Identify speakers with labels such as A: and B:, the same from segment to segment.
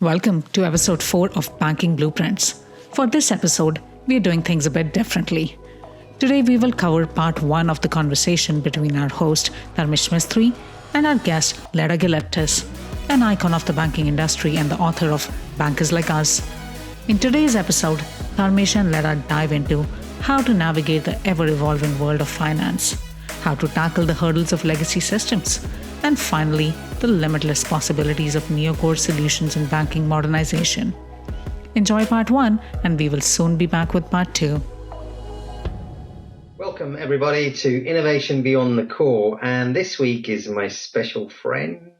A: Welcome to episode 4 of Banking Blueprints. For this episode, we are doing things a bit differently. Today, we will cover part 1 of the conversation between our host, Dharmesh Mistry, and our guest, Leda Glyptis, an icon of the banking industry and the author of Bankers Like Us. In today's episode, Dharmesh and Leda dive into how to navigate the ever-evolving world of finance, how to tackle the hurdles of legacy systems, and finally, the limitless possibilities of neocore solutions in banking modernization. Enjoy part 1, and we will soon be back with part 2.
B: Welcome, everybody, to Innovation Beyond the Core. And this week is my special friend,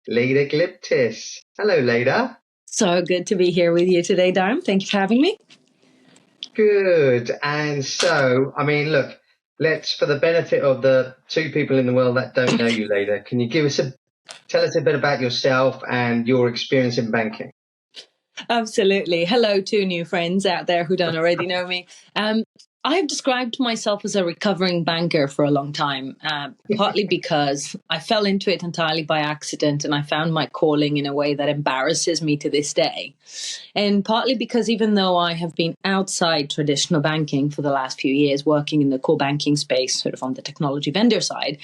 B: Leda Glyptis. Hello, Leda.
C: So good to be here with you today, Dharm. Thank you for having me.
B: Good. And so, look, for the benefit of the two people in the world that don't know you, Leda, can you tell us a bit about yourself and your experience in banking?
C: Absolutely. Hello to new friends out there who don't already know me. I've described myself as a recovering banker for a long time, partly because I fell into it entirely by accident and I found my calling in a way that embarrasses me to this day. And partly because even though I have been outside traditional banking for the last few years, working in the core banking space, sort of on the technology vendor side,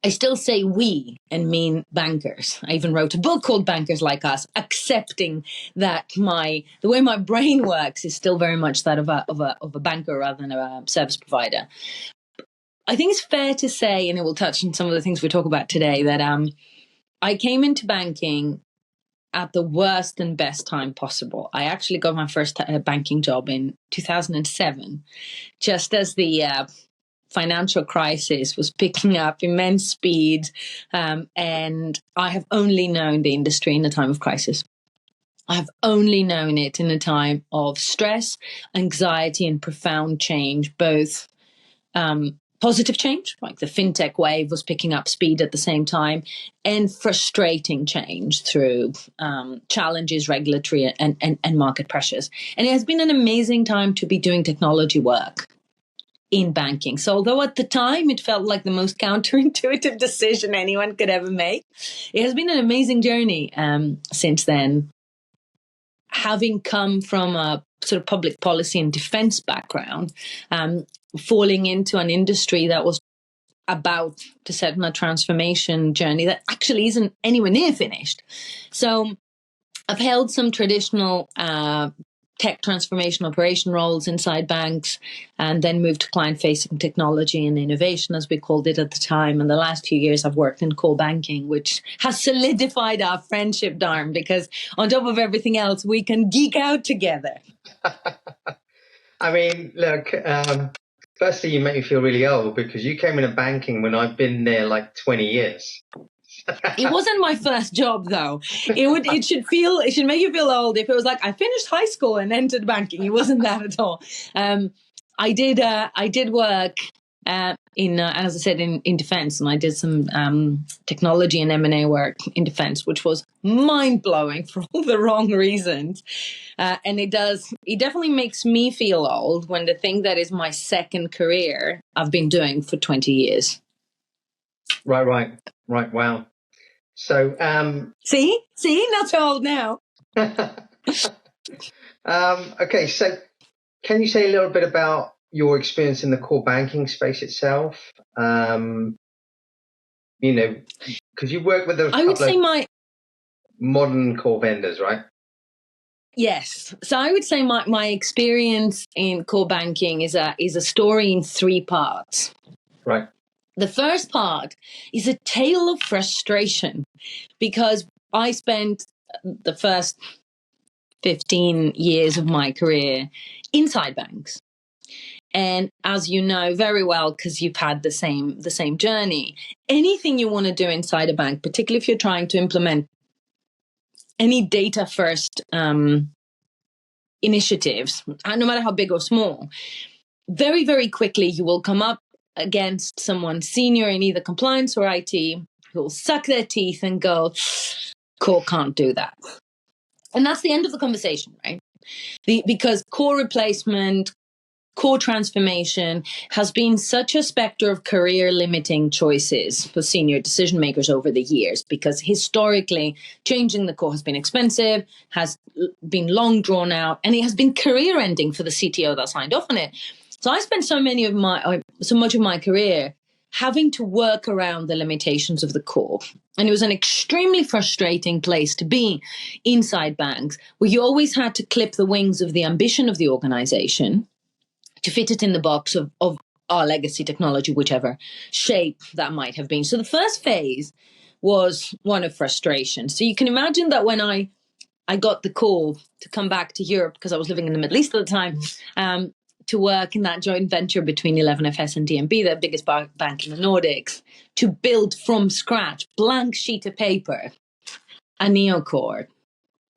C: I still say we and mean bankers. I even wrote a book called Bankers Like Us, accepting that the way my brain works is still very much that of a banker rather than a service provider. I think it's fair to say, and it will touch on some of the things we talk about today, that I came into banking at the worst and best time possible. I actually got my first banking job in 2007, just as the financial crisis was picking up immense speed, and I have only known the industry in a time of crisis. I have only known it in a time of stress, anxiety, and profound change, both positive change, like the fintech wave was picking up speed at the same time, and frustrating change through challenges, regulatory and market pressures. And it has been an amazing time to be doing technology work in banking. So although at the time it felt like the most counterintuitive decision anyone could ever make, it has been an amazing journey since then. Having come from a sort of public policy and defense background, falling into an industry that was about to set on a transformation journey that actually isn't anywhere near finished. So I've held some traditional tech transformation operation roles inside banks, and then moved to client-facing technology and innovation, as we called it at the time. And the last few years I've worked in core banking, which has solidified our friendship, Dharm, because on top of everything else, we can geek out together.
B: Look, firstly, you make me feel really old because you came into banking when I've been there like 20 years.
C: It wasn't my first job, though. It should make you feel old if it was like I finished high school and entered banking. It wasn't that at all. I did work in as I said in defense, and I did some technology and M&A work in defense, which was mind blowing for all the wrong reasons. And it definitely makes me feel old when the thing that is my second career I've been doing for 20 years.
B: Right. Wow. So,
C: see, not so old now.
B: Okay. So can you say a little bit about your experience in the core banking space itself? Because you work with modern core vendors, right?
C: Yes. So I would say my experience in core banking is a story in 3 parts.
B: Right.
C: The first part is a tale of frustration because I spent the first 15 years of my career inside banks. And as you know very well, because you've had the same journey, anything you want to do inside a bank, particularly if you're trying to implement any data first initiatives, no matter how big or small, very, very quickly you will come up against someone senior in either compliance or IT who will suck their teeth and go, core can't do that. And that's the end of the conversation, right? Because core replacement, core transformation has been such a specter of career limiting choices for senior decision makers over the years, because historically changing the core has been expensive, has been long drawn out, and it has been career ending for the CTO that signed off on it. So I spent so much of my career having to work around the limitations of the core. And it was an extremely frustrating place to be inside banks, where you always had to clip the wings of the ambition of the organization to fit it in the box of our legacy technology, whichever shape that might have been. So the first phase was one of frustration. So you can imagine that when I got the call to come back to Europe, because I was living in the Middle East at the time, to work in that joint venture between 11FS and DNB, the biggest bank in the Nordics, to build from scratch, blank sheet of paper, a neocore.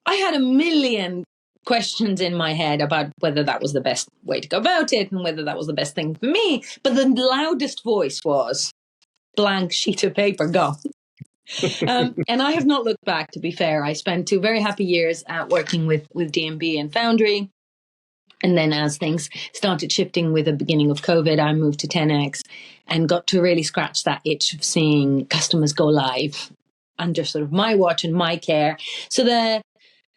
C: I had a million questions in my head about whether that was the best way to go about it and whether that was the best thing for me. But the loudest voice was, blank sheet of paper, go. And I have not looked back, to be fair. I spent 2 very happy years working with DNB and Foundry. And then as things started shifting with the beginning of COVID, I moved to 10X and got to really scratch that itch of seeing customers go live under sort of my watch and my care. So the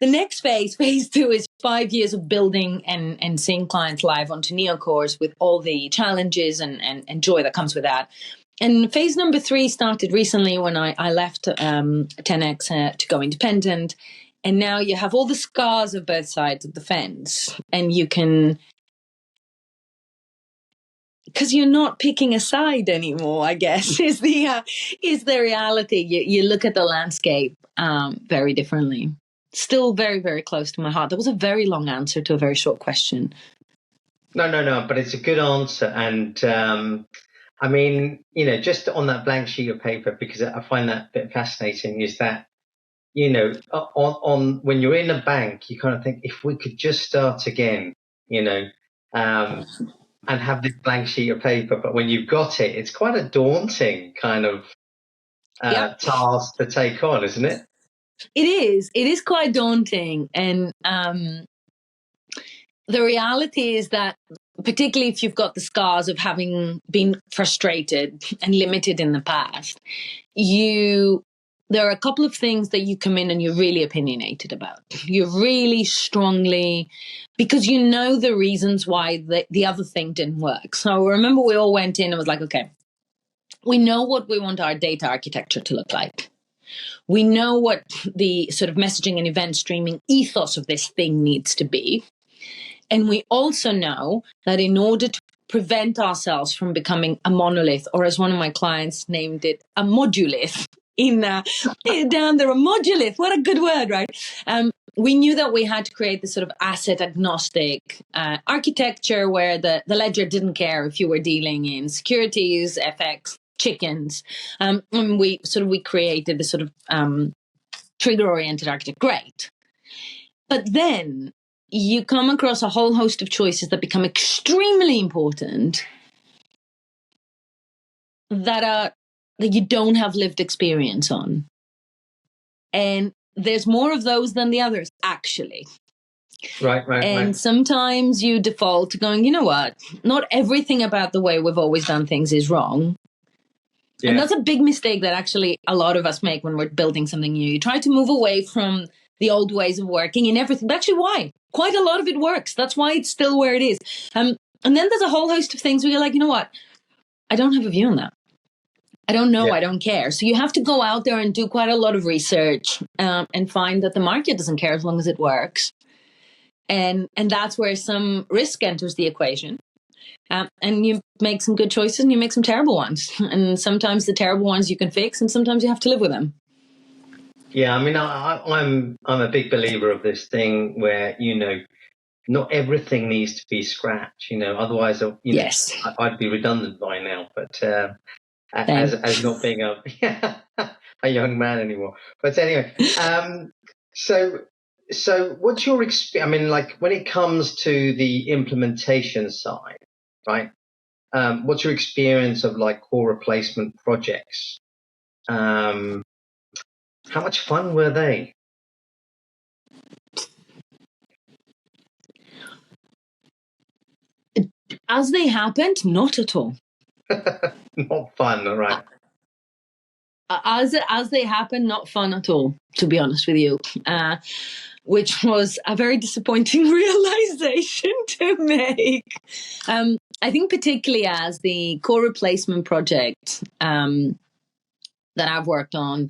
C: next phase 2, is 5 years of building and seeing clients live onto neocores with all the challenges and joy that comes with that. And phase number 3 started recently when I left 10X to go independent. And now you have all the scars of both sides of the fence, and you can, because you're not picking a side anymore, I guess, is the reality. You look at the landscape very differently. Still very, very close to my heart. That was a very long answer to a very short question.
B: No, but it's a good answer. And I mean, just on that blank sheet of paper, because I find that a bit fascinating, is that, on when you're in a bank, you kind of think, if we could just start again, and have this blank sheet of paper. But when you've got it, it's quite a daunting kind of task to take on, isn't it?
C: It is quite daunting. And the reality is that, particularly if you've got the scars of having been frustrated and limited in the past, there are a couple of things that you come in and you're really opinionated about. You're really strongly, because you know the reasons why the other thing didn't work. So I remember we all went in and was like, okay, we know what we want our data architecture to look like. We know what the sort of messaging and event streaming ethos of this thing needs to be. And we also know that in order to prevent ourselves from becoming a monolith, or as one of my clients named it, a modulith, down there, a modulith. What a good word, right? We knew that we had to create this sort of asset agnostic architecture where the ledger didn't care if you were dealing in securities, FX, chickens. And we created this sort of trigger oriented architecture. Great. But then you come across a whole host of choices that become extremely important that you don't have lived experience on. And there's more of those than the others, actually.
B: Right.
C: And sometimes you default to going, you know what? Not everything about the way we've always done things is wrong. Yeah. And that's a big mistake that actually a lot of us make when we're building something new. You try to move away from the old ways of working and everything. But actually, why? Quite a lot of it works. That's why it's still where it is. And then there's a whole host of things where you're like, you know what? I don't have a view on that. I don't know. Yeah. I don't care. So you have to go out there and do quite a lot of research and find that the market doesn't care as long as it works. And that's where some risk enters the equation. And you make some good choices and you make some terrible ones. And sometimes the terrible ones you can fix and sometimes you have to live with them.
B: Yeah, I mean, I'm a big believer of this thing where, not everything needs to be scratch, otherwise,
C: yes.
B: I'd be redundant by now. But as not being a young man anymore. But anyway, so what's your experience? I mean, like when it comes to the implementation side, right? What's your experience of like core replacement projects? How much fun were they?
C: As they happened, not at all.
B: Not fun, right?
C: As they happened, not fun at all, to be honest with you, which was a very disappointing realization to make. I think particularly as the core replacement project that I've worked on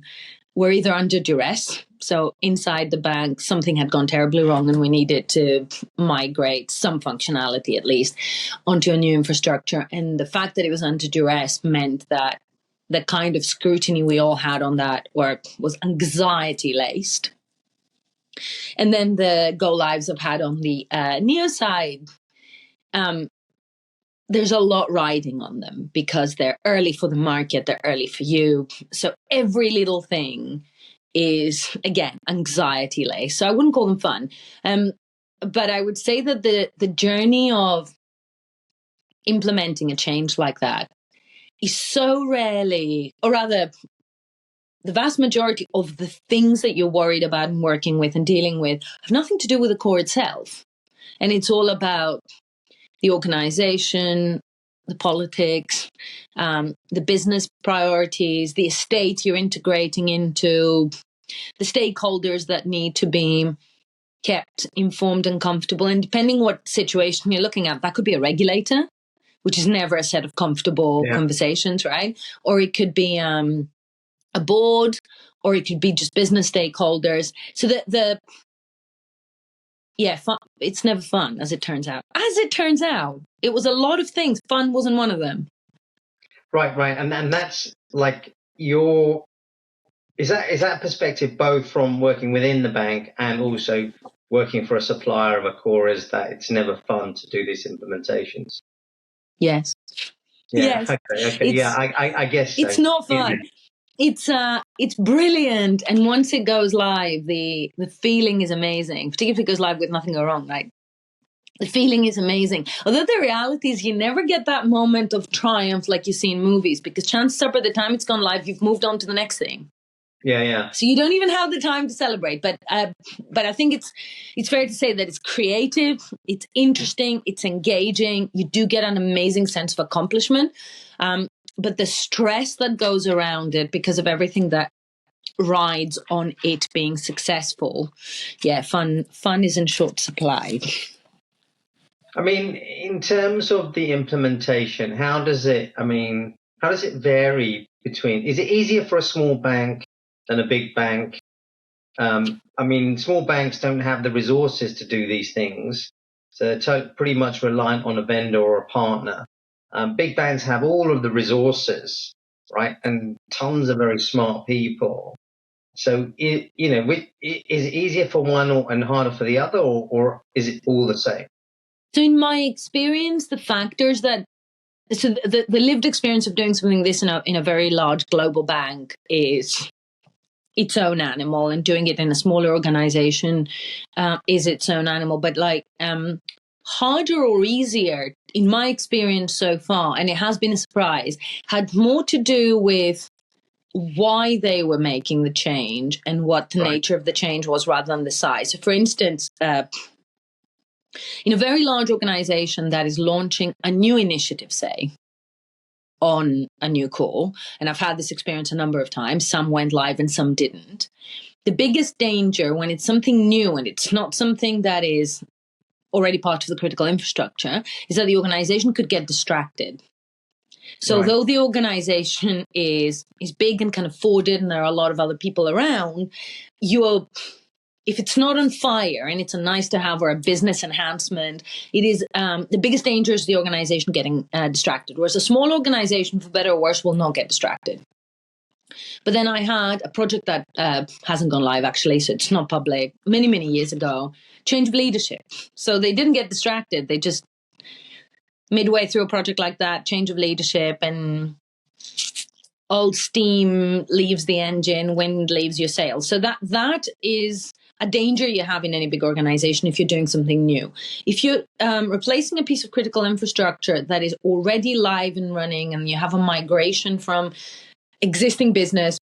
C: were either under duress. So inside the bank, something had gone terribly wrong and we needed to migrate some functionality at least onto a new infrastructure. And the fact that it was under duress meant that the kind of scrutiny we all had on that work was anxiety laced. And then the go lives I've had on the Neo side, there's a lot riding on them because they're early for the market, they're early for you. So every little thing is, again, anxiety laced. So I wouldn't call them fun. But I would say that the journey of implementing a change like that is so rarely, or rather, the vast majority of the things that you're worried about and working with and dealing with have nothing to do with the core itself. And it's all about the organization, the politics, the business priorities, the estate you're integrating into, the stakeholders that need to be kept informed and comfortable. And depending what situation you're looking at, that could be a regulator, which is never a set of comfortable conversations, right? Or it could be a board, or it could be just business stakeholders. So it's never fun, as it turns out. As it turns out, it was a lot of things. Fun wasn't one of them.
B: Right. And that's like is that perspective both from working within the bank and also working for a supplier of a core, is that it's never fun to do these implementations?
C: Yes.
B: Yeah.
C: Yes.
B: Okay. I guess so.
C: It's not fun. Yeah. It's brilliant, and once it goes live, the feeling is amazing. Particularly if it goes live with nothing go wrong, right? The feeling is amazing. Although the reality is, you never get that moment of triumph like you see in movies, because chances are by the time it's gone live, you've moved on to the next thing.
B: Yeah.
C: So you don't even have the time to celebrate. But I think it's fair to say that it's creative, it's interesting, it's engaging. You do get an amazing sense of accomplishment. But the stress that goes around it because of everything that rides on it being successful, fun is in short supply.
B: I mean, in terms of the implementation, how does it vary between, is it easier for a small bank than a big bank? Small banks don't have the resources to do these things, so they're pretty much reliant on a vendor or a partner. Big banks have all of the resources, right, and tons of very smart people. So, is it easier for one and harder for the other, or is it all the same?
C: So in my experience, the lived experience of doing something this in a very large global bank is its own animal, and doing it in a smaller organization is its own animal. But harder or easier, in my experience so far, and it has been a surprise, had more to do with why they were making the change and what the nature of the change was rather than the size. So for instance, in a very large organization that is launching a new initiative, say, on a new core, and I've had this experience a number of times, some went live and some didn't. The biggest danger when it's something new and it's not something that is already part of the critical infrastructure is that the organization could get distracted. So though the organization is big and can afford it and there are a lot of other people around, if it's not on fire and it's a nice to have or a business enhancement, it is the biggest danger is the organization getting distracted. Whereas a small organization, for better or worse, will not get distracted. But then I had a project that hasn't gone live, actually, so it's not public, many, many years ago, change of leadership. So they didn't get distracted. They just, midway through a project like that, change of leadership, and old steam leaves the engine, wind leaves your sails. So that is a danger you have in any big organization if you're doing something new. If you're replacing a piece of critical infrastructure that is already live and running, and you have a migration from existing business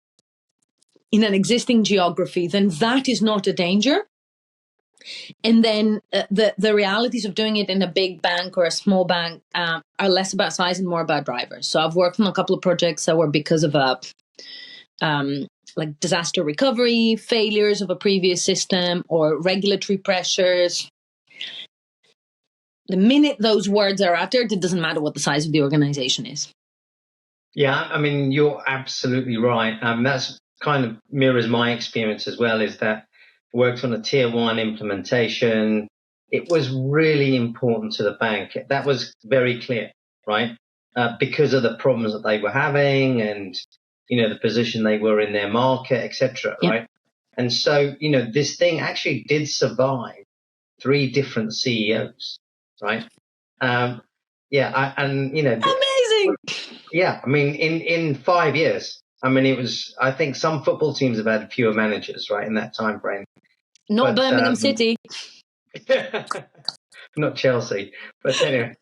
C: in an existing geography, then that is not a danger. And then the realities of doing it in a big bank or a small bank are less about size and more about drivers. So I've worked on a couple of projects that were because of like disaster recovery, failures of a previous system, or regulatory pressures. The minute those words are uttered, it doesn't matter what the size of the organization is.
B: Yeah, I mean, you're absolutely right. That's kind of mirrors my experience as well, is that I worked on a tier one implementation. It was really important to the bank. That was very clear, right? Because of the problems that they were having and, the position they were in their market, etc.
C: Yeah.
B: Right? And so, this thing actually did survive 3 different CEOs, right? Yeah,
C: Amazing.
B: Yeah, I mean, in 5 years, I mean, I think some football teams have had fewer managers, right, in that time frame.
C: Not
B: But
C: Birmingham City.
B: not Chelsea, but anyway.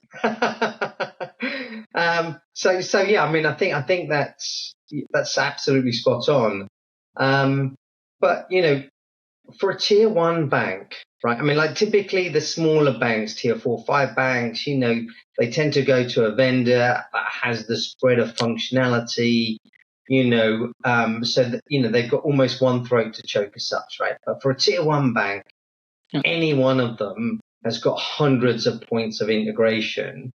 B: So yeah, I mean, I think that's absolutely spot on. But for a tier one bank, right? I mean, like typically the smaller banks, tier 4, 5 banks, they tend to go to a vendor that has the spread of functionality, so that, they've got almost one throat to choke as such, right? But for a tier one bank, any one of them has got hundreds of points of integration.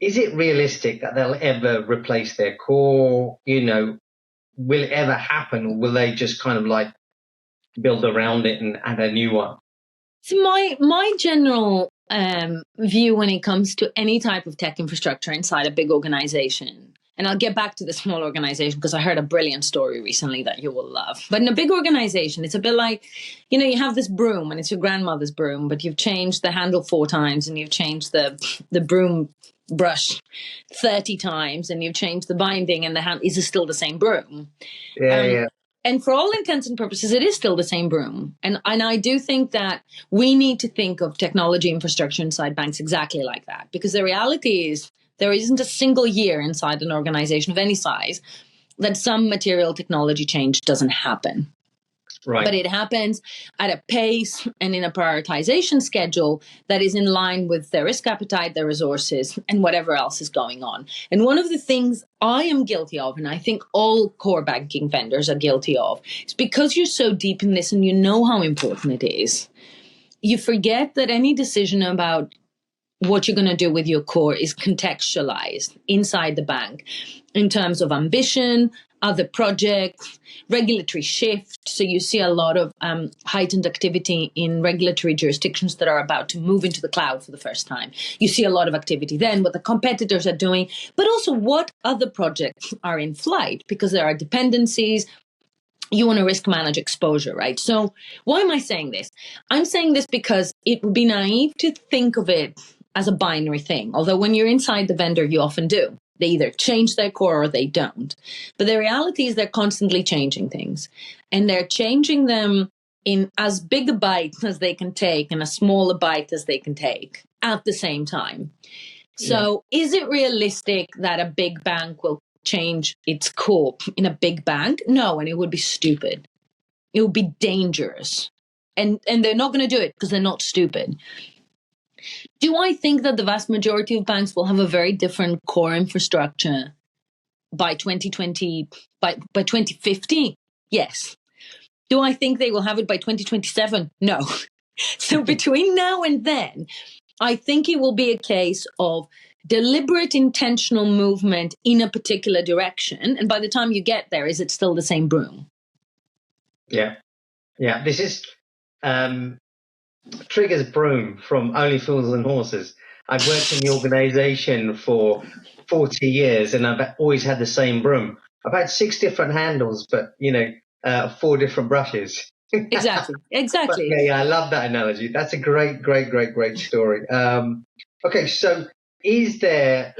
B: Is it realistic that they'll ever replace their core? Will it ever happen, or will they just kind of like build around it and add a new one?
C: So my general view when it comes to any type of tech infrastructure inside a big organization, and I'll get back to the small organization because I heard a brilliant story recently that you will love. But in a big organization, it's a bit like, you have this broom and it's your grandmother's broom, but you've changed the handle 4 times and you've changed the broom brush 30 times and you've changed the binding and the hand is still the same broom.
B: Yeah.
C: And for all intents and purposes, it is still the same broom. And I do think that we need to think of technology infrastructure inside banks exactly like that. Because the reality is there isn't a single year inside an organization of any size that some material technology change doesn't happen.
B: Right.
C: But it happens at a pace and in a prioritization schedule that is in line with their risk appetite, their resources, and whatever else is going on. And one of the things I am guilty of, and I think all core banking vendors are guilty of, is because you're so deep in this and you know how important it is, you forget that any decision about what you're going to do with your core is contextualized inside the bank in terms of ambition, other projects, regulatory shift. So you see a lot of heightened activity in regulatory jurisdictions that are about to move into the cloud for the first time. You see a lot of activity then, what the competitors are doing, but also what other projects are in flight, because there are dependencies. You want to risk manage exposure, right? So why am I saying this? I'm saying this because it would be naive to think of it as a binary thing. Although when you're inside the vendor, you often do. They either change their core or they don't. But the reality is they're constantly changing things. And they're changing them in as big a bite as they can take and as small a bite as they can take at the same time. So Is it realistic that a big bank will change its core in a big bank? No, and it would be stupid. It would be dangerous. And they're not going to do it because they're not stupid. Do I think that the vast majority of banks will have a very different core infrastructure by 2020, by 2050? Yes. Do I think they will have it by 2027? No. So between now and then, I think it will be a case of deliberate intentional movement in a particular direction. And by the time you get there, is it still the same broom?
B: Yeah. This is Trigger's broom from Only Fools and Horses. I've worked in the organization for 40 years and I've always had the same broom. I've had 6 different handles, but 4 different brushes.
C: Exactly.
B: But I love that analogy. That's a great story. Okay, so is there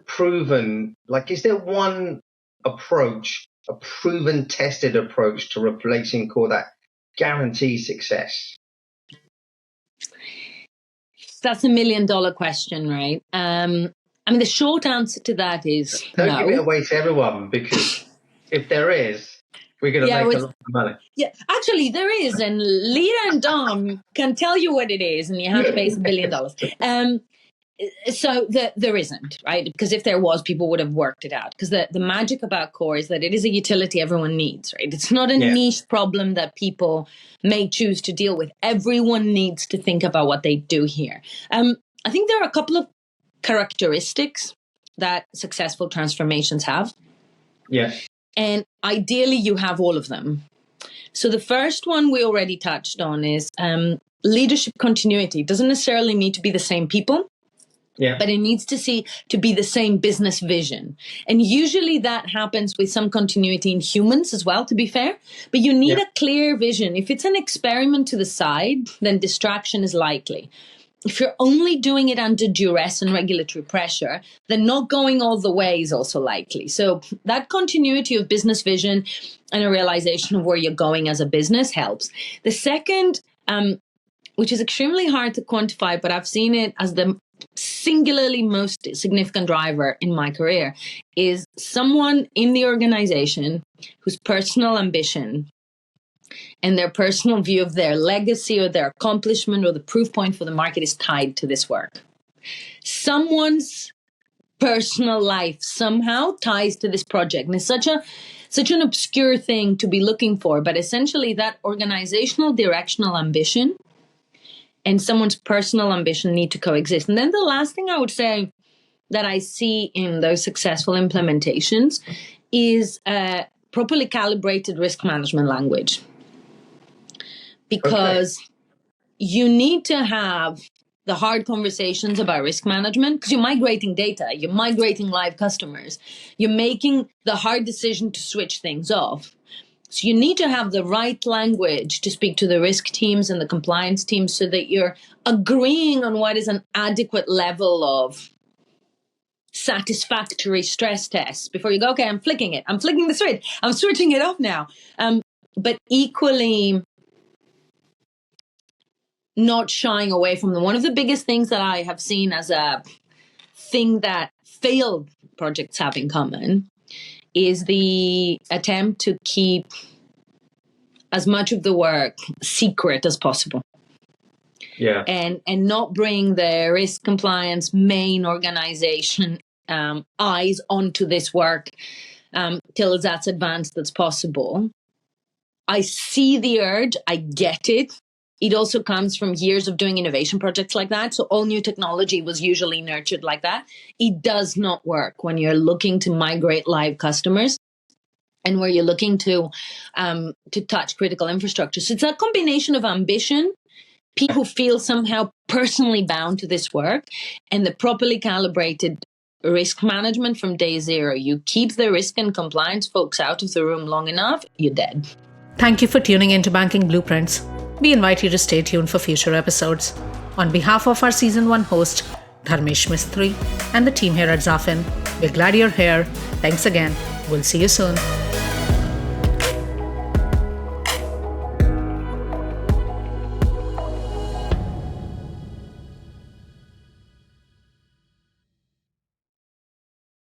B: proven, is there one approach, a proven tested approach to replacing core that guarantees success?
C: That's $1 million question, right? I mean, the short answer to that is
B: Don't
C: no.
B: give it away to everyone, because if there is, We're going to
C: Yeah,
B: make a lot of money.
C: Yeah, actually, there is, and Leda and Dom can tell you what it is, and you have to pay us $1 billion. So there isn't, right? Because if there was, people would have worked it out. Because the magic about Core is that it is a utility everyone needs, right? It's not a niche problem that people may choose to deal with. Everyone needs to think about what they do here. I think there are a couple of characteristics that successful transformations have.
B: Yeah.
C: And ideally, you have all of them. So the first one we already touched on is leadership continuity. It doesn't necessarily need to be the same people. Yeah. But it needs to be the same business vision. And usually that happens with some continuity in humans as well, to be fair. But you need a clear vision. If it's an experiment to the side, then distraction is likely. If you're only doing it under duress and regulatory pressure, then not going all the way is also likely. So that continuity of business vision and a realization of where you're going as a business helps. The second, which is extremely hard to quantify, but I've seen it as the singularly most significant driver in my career, is someone in the organization whose personal ambition and their personal view of their legacy or their accomplishment or the proof point for the market is tied to this work. Someone's personal life somehow ties to this project. And it's such an obscure thing to be looking for, but essentially that organizational directional ambition and someone's personal ambition need to coexist. And then the last thing I would say that I see in those successful implementations is properly calibrated risk management language. Because you need to have the hard conversations about risk management, because you're migrating data, you're migrating live customers, you're making the hard decision to switch things off. So you need to have the right language to speak to the risk teams and the compliance teams so that you're agreeing on what is an adequate level of satisfactory stress tests before you go, okay, I'm flicking the switch, I'm switching it off now. But equally not shying away from them. One of the biggest things that I have seen as a thing that failed projects have in common is the attempt to keep as much of the work secret as possible. Yeah. And not bring the risk compliance main organization eyes onto this work till it's as advanced as possible. I see the urge. I get it. It also comes from years of doing innovation projects like that. So all new technology was usually nurtured like that. It does not work when you're looking to migrate live customers and where you're looking to touch critical infrastructure. So it's a combination of ambition, people who feel somehow personally bound to this work, and the properly calibrated risk management from day zero. You keep the risk and compliance folks out of the room long enough, you're dead.
A: Thank you for tuning into Banking Blueprints. We invite you to stay tuned for future episodes. On behalf of our Season 1 host, Dharmesh Mistry, and the team here at Zafin, we're glad you're here. Thanks again. We'll see you soon.